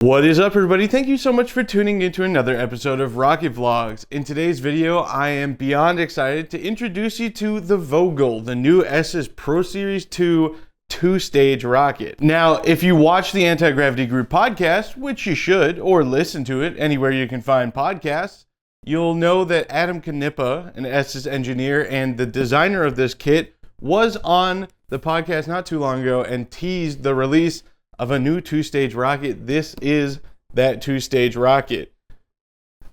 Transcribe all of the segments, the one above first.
What is up, everybody? Thank you so much for tuning into another episode of Rocket Vlogs. In today's video, I am beyond excited to introduce you to the Vogel, the new Estes Pro Series 2 two-stage rocket. Now, if you watch the Anti-Gravity Group podcast, which you should, or listen to it anywhere you can find podcasts, you'll know that Adam Knippa, an Estes engineer and the designer of this kit, was on the podcast not too long ago and teased the release of a new two-stage rocket. This is that two-stage rocket.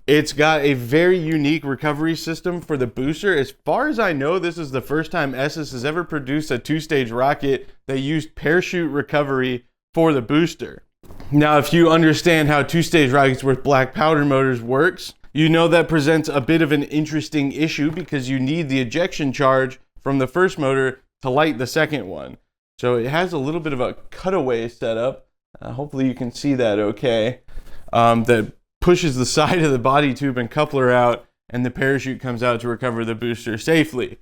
It's got a very unique recovery system for the booster. As far as I know, this is the first time Estes has ever produced a two-stage rocket that used parachute recovery for the booster. Now, if you understand how two-stage rockets with black powder motors works, you know that presents a bit of an interesting issue because you need the ejection charge from the first motor to light the second one. So it has a little bit of a cutaway setup. Hopefully you can see that okay. That pushes the side of the body tube and coupler out, and the parachute comes out to recover the booster safely.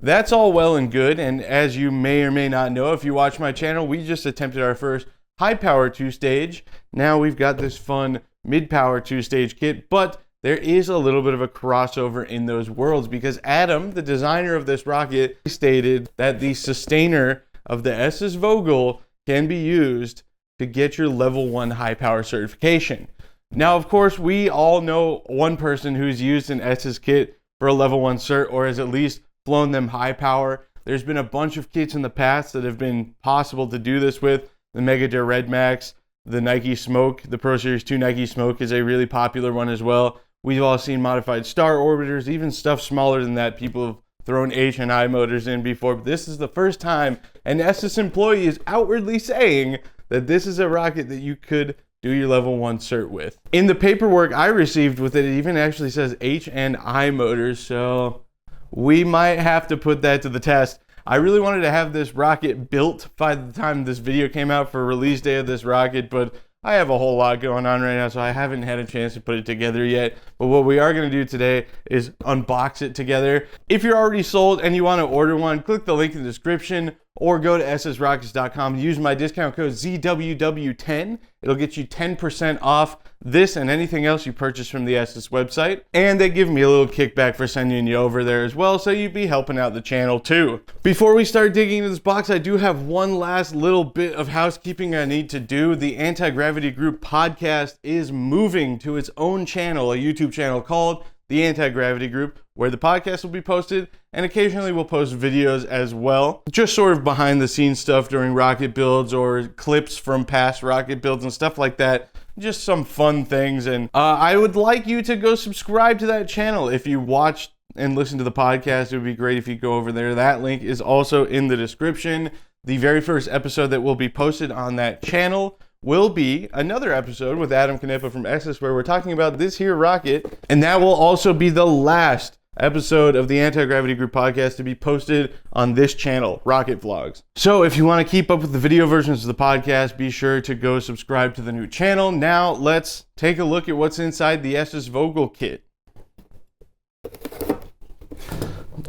That's all well and good, and as you may or may not know, if you watch my channel, we just attempted our first high-power two-stage. Now we've got this fun mid-power two-stage kit, but there is a little bit of a crossover in those worlds because Adam, the designer of this rocket, stated that the sustainer of the Estes Vogel can be used to get your level 1 high power certification. Now, of course, we all know one person who's used an Estes kit for a level 1 cert or has at least flown them high power. There's been a bunch of kits in the past that have been possible to do this with. The Megadare Red Max, the Nike Smoke, the Pro Series 2 Nike Smoke is a really popular one as well. We've all seen modified star orbiters, even stuff smaller than that. People have thrown H and I motors in before, but this is the first time an Estes employee is outwardly saying that this is a rocket that you could do your level 1 cert with. In the paperwork I received with it, it even actually says H and I motors, so we might have to put that to the test. I really wanted to have this rocket built by the time this video came out for release day of this rocket, but I have a whole lot going on right now, so I haven't had a chance to put it together yet. But what we are going to do today is unbox it together. If you're already sold and you want to order one, click the link in the description or go to estesrockets.com. Use my discount code ZWW10. It'll get you 10% off this and anything else you purchase from the Estes website. And they give me a little kickback for sending you over there as well, so you'd be helping out the channel too. Before we start digging into this box, I do have one last little bit of housekeeping I need to do. The Anti-Gravity Group podcast is moving to its own channel, a YouTube channel called the Anti-Gravity Group, where the podcast will be posted, and occasionally we'll post videos as well. Just sort of behind the scenes stuff during rocket builds or clips from past rocket builds and stuff like that. Just some fun things, and I would like you to go subscribe to that channel. If you watch and listen to the podcast, it would be great if you go over there. That link is also in the description. The very first episode that will be posted on that channel will be another episode with Adam Knippa from Estes where we're talking about this here rocket, and that will also be the last episode of the Anti-Gravity Group podcast to be posted on this channel, Rocket Vlogs. So if you want to keep up with the video versions of the podcast, be sure to go subscribe to the new channel. Now let's take a look at what's inside the Estes Vogel kit.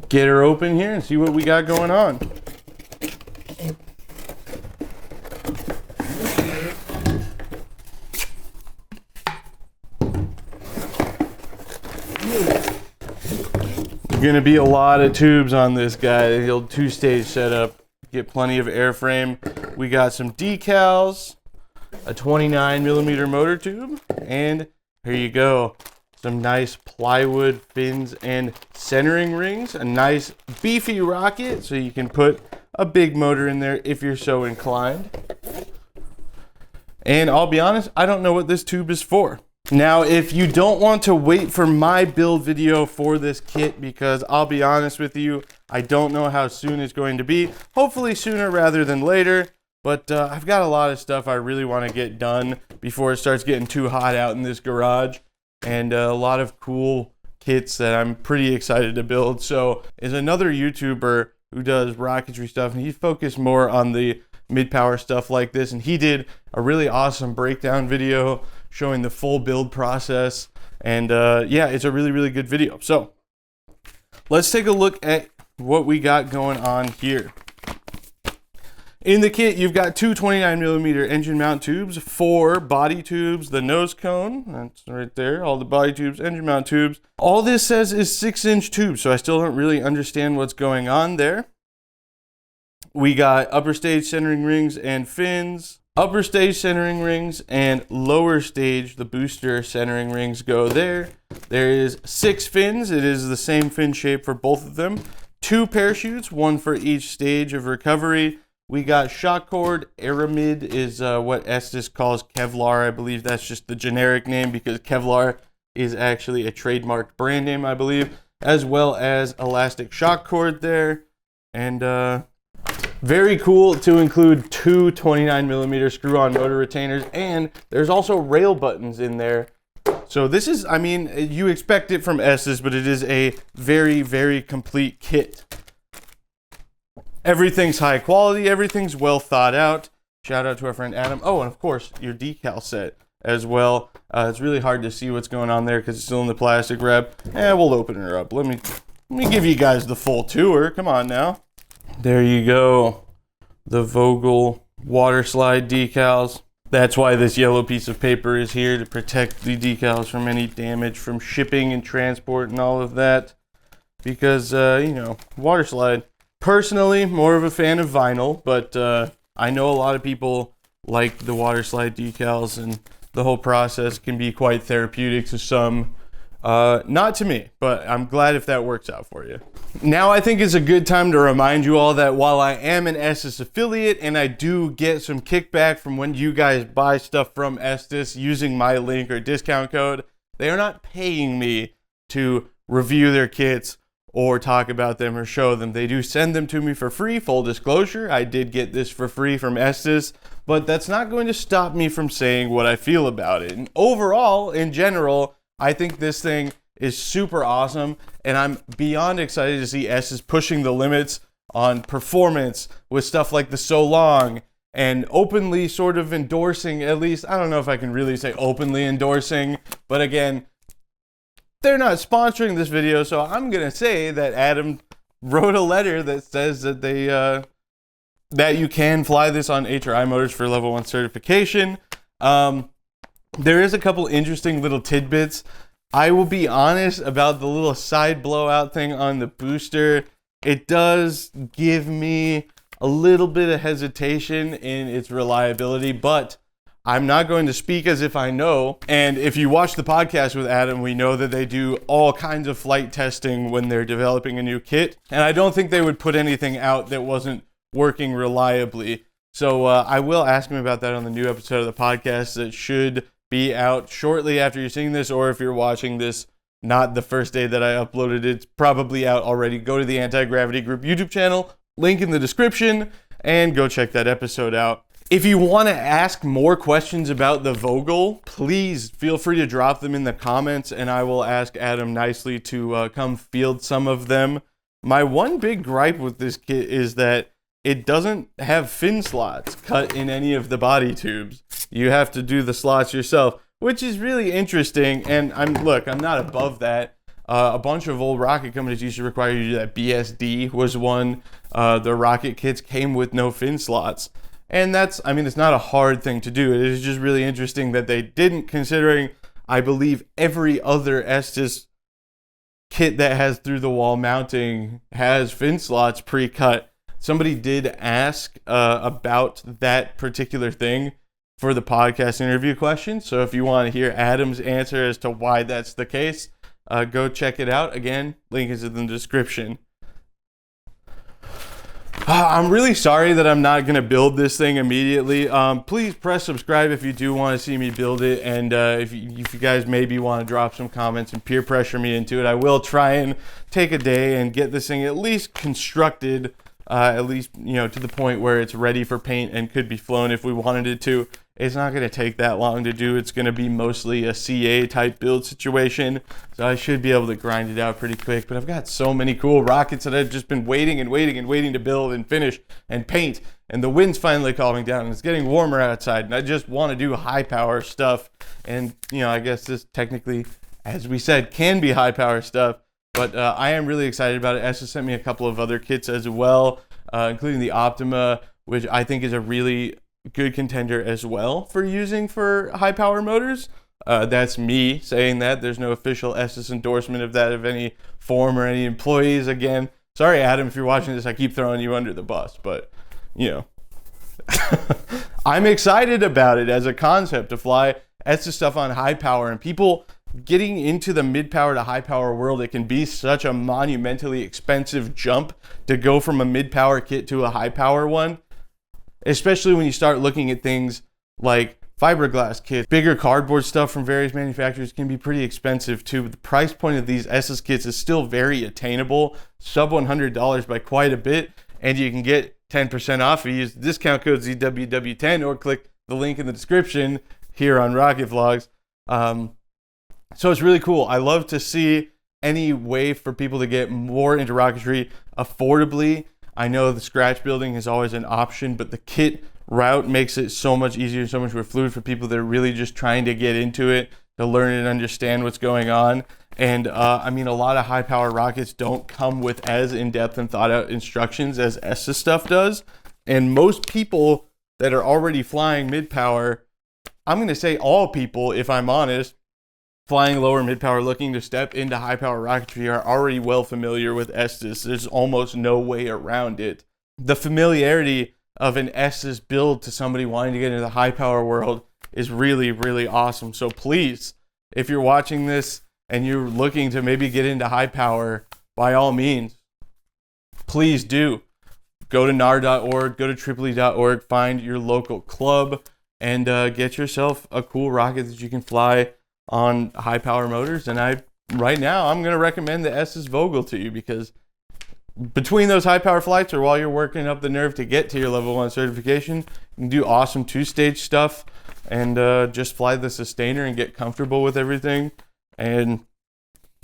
Get her open here and see what we got going on. Going to be a lot of tubes on this guy. The old two-stage setup. Get plenty of airframe. We got some decals, a 29mm motor tube, and here you go. Some nice plywood fins and centering rings. A nice beefy rocket, so you can put a big motor in there if you're so inclined. And I'll be honest, I don't know what this tube is for. Now, if you don't want to wait for my build video for this kit, because I'll be honest with you, I don't know how soon it's going to be. Hopefully sooner rather than later, but I've got a lot of stuff I really want to get done before it starts getting too hot out in this garage, and a lot of cool kits that I'm pretty excited to build. So is another YouTuber who does rocketry stuff, and he focused more on the mid-power stuff like this, and he did a really awesome breakdown video showing the full build process, and yeah, it's a really good video. So let's take a look at what we got going on here. In the kit, you've got two 29mm engine mount tubes, 4 body tubes, the nose cone, that's right there, all the body tubes, engine mount tubes. All this says is 6-inch tubes, so I still don't really understand what's going on there. We got upper stage centering rings and fins. Upper stage centering rings and lower stage, the booster centering rings go there. There is 6 fins. It is the same fin shape for both of them. 2 parachutes, 1 for each stage of recovery. We got shock cord. Aramid is what Estes calls Kevlar. I believe that's just the generic name because Kevlar is actually a trademarked brand name, I believe. As well as elastic shock cord there. And very cool to include 2 29mm screw-on motor retainers. And there's also rail buttons in there. So this is, I mean, you expect it from Estes, but it is a very, very complete kit. Everything's high quality, everything's well thought out. Shout out to our friend Adam. Oh, and of course, your decal set as well. It's really hard to see what's going on there because it's still in the plastic wrap. We'll open her up. Let me give you guys the full tour. Come on now. There you go. The Vogel water slide decals. That's why this yellow piece of paper is here, to protect the decals from any damage from shipping and transport and all of that. Because, you know, water slide. Personally, more of a fan of vinyl, but I know a lot of people like the water slide decals, and the whole process can be quite therapeutic to some. Not to me, but I'm glad if that works out for you. Now I think it's a good time to remind you all that while I am an Estes affiliate and I do get some kickback from when you guys buy stuff from Estes using my link or discount code, they are not paying me to review their kits or talk about them or show them. They do send them to me for free. Full disclosure, I did get this for free from Estes, but that's not going to stop me from saying what I feel about it. And overall, in general, I think this thing is super awesome, and I'm beyond excited to see Estes pushing the limits on performance with stuff like the So Long, and openly sort of endorsing, at least, I don't know if I can really say openly endorsing, but again, they're not sponsoring this video, so I'm going to say that Adam wrote a letter that says that they that you can fly this on HRI motors for level 1 certification. There is a couple interesting little tidbits. I will be honest about the little side blowout thing on the booster. It does give me a little bit of hesitation in its reliability, but I'm not going to speak as if I know. And if you watch the podcast with Adam, we know that they do all kinds of flight testing when they're developing a new kit. And I don't think they would put anything out that wasn't working reliably. So I will ask him about that on the new episode of the podcast that should be out shortly after you're seeing this, or if you're watching this not the first day that I uploaded it, it's probably out already. Go to the Anti-Gravity Group YouTube channel, link in the description, and go check that episode out. If you want to ask more questions about the Vogel, please feel free to drop them in the comments, and I will ask Adam nicely to come field some of them. My one big gripe with this kit is that it doesn't have fin slots cut in any of the body tubes. You have to do the slots yourself, which is really interesting, and I'm not above that. A bunch of old rocket companies used to require you to do that. BSD was one. The rocket kits came with no fin slots. And that's, I mean, it's not a hard thing to do. It is just really interesting that they didn't, considering, I believe, every other Estes kit that has through-the-wall mounting has fin slots pre-cut. Somebody did ask about that particular thing for the podcast interview question. So if you want to hear Adam's answer as to why that's the case, go check it out. Again, link is in the description. I'm really sorry that I'm not going to build this thing immediately. Please press subscribe if you do want to see me build it. And if you guys maybe want to drop some comments and peer pressure me into it, I will try and take a day and get this thing at least constructed, at least, you know, to the point where it's ready for paint and could be flown if we wanted it to. It's not going to take that long to do. It's going to be mostly a CA type build situation. So I should be able to grind it out pretty quick. But I've got so many cool rockets that I've just been waiting to build and finish and paint. And the wind's finally calming down and it's getting warmer outside. And I just want to do high power stuff. And, you know, I guess this technically, as we said, can be high power stuff. But I am really excited about it. Estes sent me a couple of other kits as well, including the Optima which I think is a really good contender as well for using for high power motors. That's me saying that. There's no official Estes endorsement of that of any form or any employees. Again, sorry, Adam, if you're watching this, I keep throwing you under the bus, but you know, I'm excited about it as a concept to fly Estes stuff on high power, and people getting into the mid power to high power world. It can be such a monumentally expensive jump to go from a mid power kit to a high power one, especially when you start looking at things like fiberglass kits. Bigger cardboard stuff from various manufacturers can be pretty expensive too. But the price point of these Estes kits is still very attainable, sub $100 by quite a bit, and you can get 10% off if you use the discount code ZWW10 or click the link in the description here on Rocket Vlogs. So it's really cool. I love to see any way for people to get more into rocketry affordably. I know the scratch building is always an option, but the kit route makes it so much easier, so much more fluid for people that are really just trying to get into it, to learn and understand what's going on. And I mean, a lot of high power rockets don't come with as in-depth and thought out instructions as Estes stuff does. And most people that are already flying mid-power, I'm going to say all people, if I'm honest, flying lower mid-power looking to step into high-power rocketry are already well familiar with Estes. There's almost no way around it. The familiarity of an Estes build to somebody wanting to get into the high-power world is really, really awesome. So please, if you're watching this and you're looking to maybe get into high-power, by all means, please do. Go to nar.org, go to tripoli.org, find your local club, and get yourself a cool rocket that you can fly on high power motors. And right now I'm going to recommend the Estes Vogel to you, because between those high power flights or while you're working up the nerve to get to your level 1 certification, you can do awesome 2-stage stuff and just fly the sustainer and get comfortable with everything. And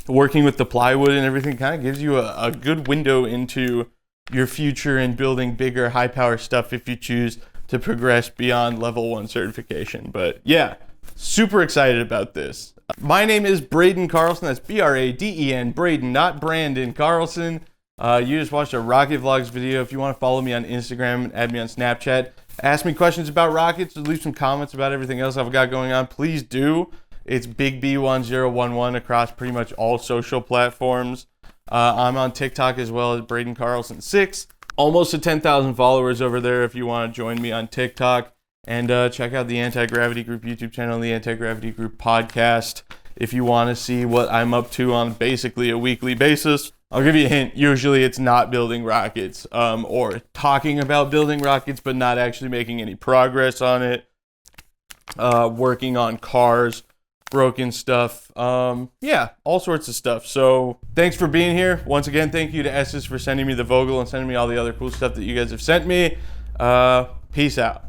working with the plywood and everything kind of gives you a good window into your future in building bigger high power stuff if you choose to progress beyond level 1 certification. But yeah, super excited about this. My name is Braden Carlson. That's B-R-A-D-E-N, Braden, not Brandon Carlson. You just watched a Rocket Vlogs video. If you want to follow me on Instagram and add me on Snapchat, ask me questions about rockets, leave some comments about everything else I've got going on, please do. It's Big B1011 across pretty much all social platforms. I'm on TikTok as well as Braden Carlson 6. Almost to 10,000 followers over there if you want to join me on TikTok. And check out the Anti-Gravity Group YouTube channel and the Anti-Gravity Group podcast if you want to see what I'm up to on basically a weekly basis. I'll give you a hint. Usually it's not building rockets or talking about building rockets, but not actually making any progress on it. Working on cars, broken stuff. Yeah, all sorts of stuff. So thanks for being here. Once again, thank you to Estes for sending me the Vogel and sending me all the other cool stuff that you guys have sent me. Peace out.